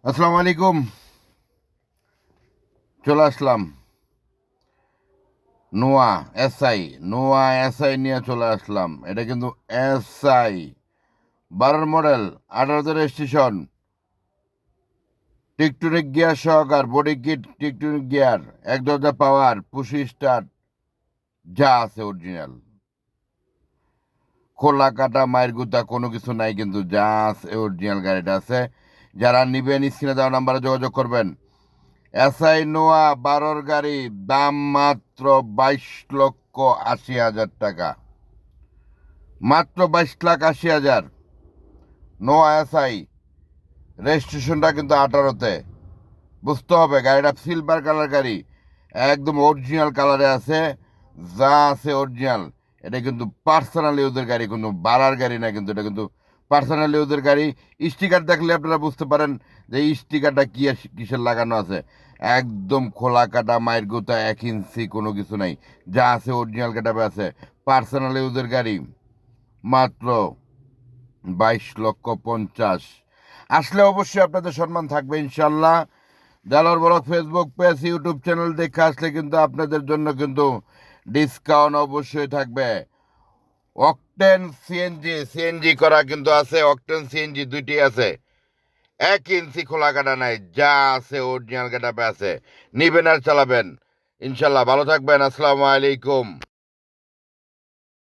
আসসালামু আলাইকুম। চলে আসলাম নোয়া এসআই। নোয়া এসআই নিয়ে চলে আসলাম। এটা কিন্তু SI 12 model, 18 registration, tiptronic gear সহকার, বডি কিট টিকটনিক গিয়ার, এক দরজা পাওয়ার, পুশি স্টার্ট, যা আছে অরিজিনাল। খোলা কাটা মায়ের গুতা কোনো কিছু নাই, কিন্তু যা আছে অরিজিনাল গাড়িটা আছে। যারা নিবেন স্ক্রিনে দেওয়া নাম্বারে যোগাযোগ করবেন। এসআই নোয়া 12 গাড়ি, দাম মাত্র 22,80,000 টাকা। মাত্র 22,80,000। নোয়া এসআই, রেজিস্ট্রেশনটা কিন্তু 18-তে। বুঝতে হবে গাড়িটা সিলভার কালার গাড়ি, একদম অরিজিনাল কালারে আছে। যা আছে অরিজিনাল। এটা কিন্তু পার্সোনাল ইউজের গাড়ি, কিন্তু বাড়ার গাড়ি না, কিন্তু এটা কিন্তু পার্সোনাল ইউজের গাড়ি। স্টিকার দেখলে আপনারা বুঝতে পারেন যে এই স্টিকারটা কি কিসের লাগানো আছে। একদম খোলা কাটা মায়ের গোতা, 1 ইঞ্চি কোনো কিছু নাই। যা আছে অরিজিনাল গেটাপে আছে। পার্সোনাল ইউজের গাড়ি, মাত্র 22,50,000। আসলে অবশ্যই আপনাদের সম্মান থাকবে ইনশাল্লাহ। Delwar blog Facebook page, YouTube channel দেখে আসলে কিন্তু আপনাদের জন্য কিন্তু ডিসকাউন্ট অবশ্যই থাকবে। অকটেন সিএনজি, সিএনজি করা কিন্তু আছে। অকটেন সিএনজি দুইটি আছে। 1 ইঞ্চি খোলা কাটা নাই, যা আছে অরিজিনাল গেটাপে আছে। নিবেন আর চালাবেন ইনশাল্লাহ। ভালো থাকবেন। আসসালামু আলাইকুম।